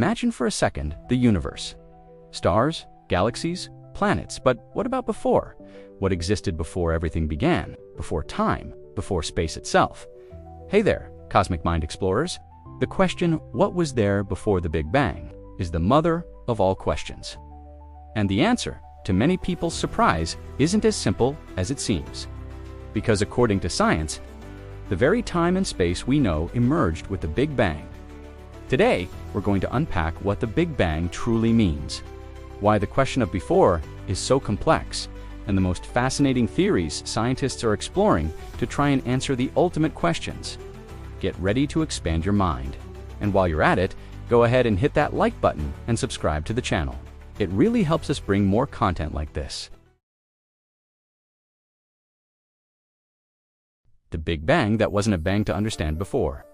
Imagine for a second the universe. Stars, galaxies, planets, but what about before? What existed before everything began, before time, before space itself? Hey there, cosmic mind explorers. The question, what was there before the Big Bang, is the mother of all questions. And the answer, to many people's surprise, isn't as simple as it seems. Because according to science, the very time and space we know emerged with the Big Bang. Today, we're going to unpack what the Big Bang truly means, why the question of before is so complex, and the most fascinating theories scientists are exploring to try and answer the ultimate questions. Get ready to expand your mind. And while you're at it, go ahead and hit that like button and subscribe to the channel. It really helps us bring more content like this. The Big Bang that wasn't a bang to understand before.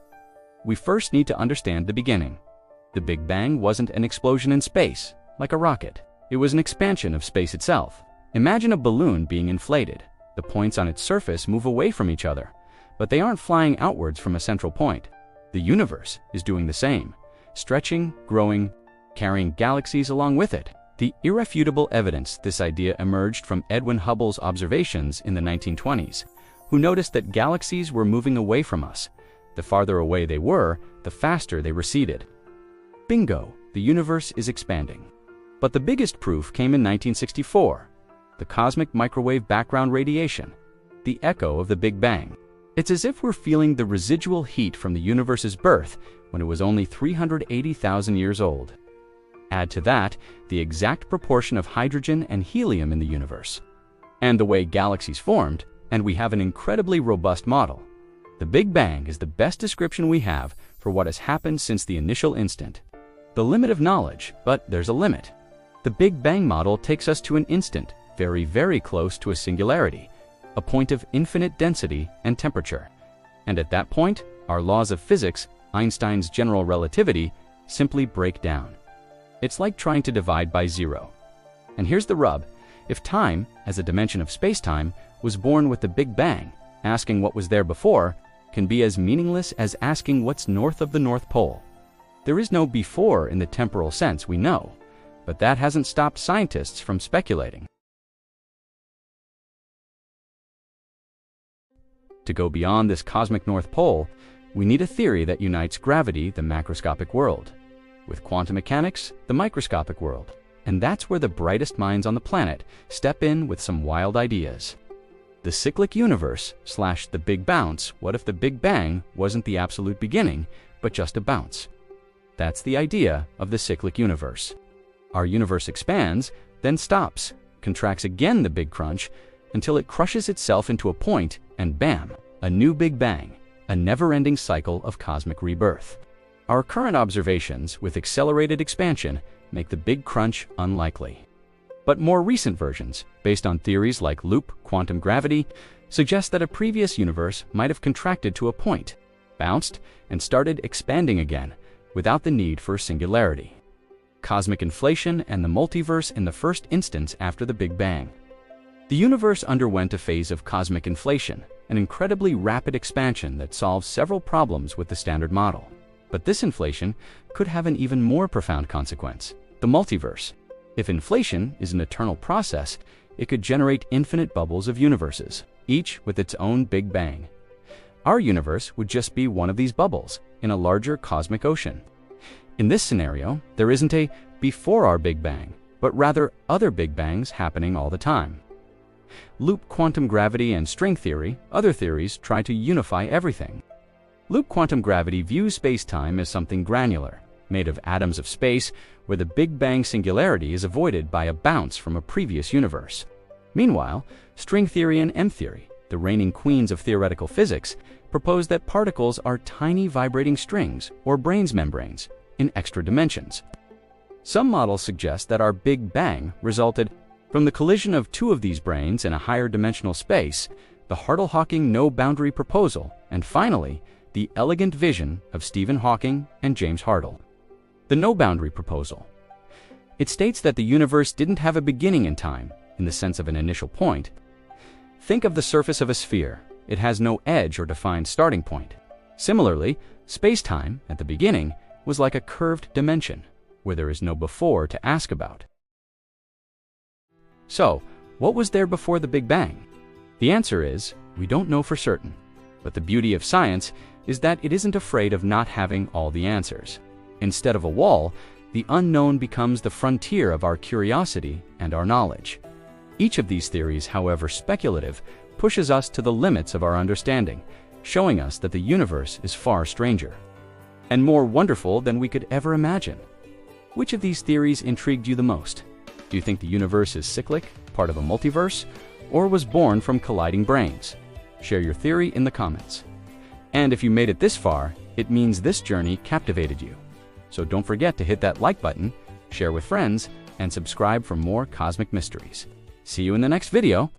We first need to understand the beginning. The Big Bang wasn't an explosion in space, like a rocket. It was an expansion of space itself. Imagine a balloon being inflated. The points on its surface move away from each other, but they aren't flying outwards from a central point. The universe is doing the same, stretching, growing, carrying galaxies along with it. The irrefutable evidence this idea emerged from Edwin Hubble's observations in the 1920s, who noticed that galaxies were moving away from us. The farther away they were, the faster they receded. Bingo, the universe is expanding. But the biggest proof came in 1964, the cosmic microwave background radiation, the echo of the Big Bang. It's as if we're feeling the residual heat from the universe's birth when it was only 380,000 years old. Add to that the exact proportion of hydrogen and helium in the universe, and the way galaxies formed, and we have an incredibly robust model. The Big Bang is the best description we have for what has happened since the initial instant. The limit of knowledge, but there's a limit. The Big Bang model takes us to an instant, very, very close to a singularity, a point of infinite density and temperature. And at that point, our laws of physics, Einstein's general relativity, simply break down. It's like trying to divide by zero. And here's the rub. If time, as a dimension of spacetime, was born with the Big Bang, asking what was there before can be as meaningless as asking what's north of the North Pole. There is no before in the temporal sense, we know, but that hasn't stopped scientists from speculating. To go beyond this cosmic North Pole, we need a theory that unites gravity, the macroscopic world, with quantum mechanics, the microscopic world. And that's where the brightest minds on the planet step in with some wild ideas. The Cyclic Universe / the Big Bounce. What if the Big Bang wasn't the absolute beginning, but just a bounce? That's the idea of the Cyclic Universe. Our universe expands, then stops, contracts again the Big Crunch, until it crushes itself into a point, and bam, a new Big Bang, a never-ending cycle of cosmic rebirth. Our current observations with accelerated expansion make the Big Crunch unlikely. But more recent versions, based on theories like loop quantum gravity, suggest that a previous universe might have contracted to a point, bounced, and started expanding again, without the need for singularity. Cosmic inflation and the multiverse in the first instance after the Big Bang. The universe underwent a phase of cosmic inflation, an incredibly rapid expansion that solves several problems with the standard model. But this inflation could have an even more profound consequence, the multiverse. If inflation is an eternal process, it could generate infinite bubbles of universes, each with its own Big Bang. Our universe would just be one of these bubbles in a larger cosmic ocean. In this scenario, there isn't a before our Big Bang, but rather other Big Bangs happening all the time. Loop quantum gravity and string theory, other theories try to unify everything. Loop quantum gravity views space-time as something granular, made of atoms of space, where the Big Bang singularity is avoided by a bounce from a previous universe. Meanwhile, string theory and M-theory, the reigning queens of theoretical physics, propose that particles are tiny vibrating strings, or branes membranes, in extra dimensions. Some models suggest that our Big Bang resulted from the collision of two of these branes in a higher dimensional space, the Hartle-Hawking no-boundary proposal, and finally, the elegant vision of Stephen Hawking and James Hartle. The no-boundary proposal. It states that the universe didn't have a beginning in time, in the sense of an initial point. Think of the surface of a sphere. It has no edge or defined starting point. Similarly, space-time, at the beginning, was like a curved dimension, where there is no before to ask about. So, what was there before the Big Bang? The answer is, we don't know for certain. But the beauty of science is that it isn't afraid of not having all the answers. Instead of a wall, the unknown becomes the frontier of our curiosity and our knowledge. Each of these theories, however speculative, pushes us to the limits of our understanding, showing us that the universe is far stranger and more wonderful than we could ever imagine. Which of these theories intrigued you the most? Do you think the universe is cyclic, part of a multiverse, or was born from colliding branes? Share your theory in the comments. And if you made it this far, it means this journey captivated you. So don't forget to hit that like button, share with friends, and subscribe for more cosmic mysteries. See you in the next video.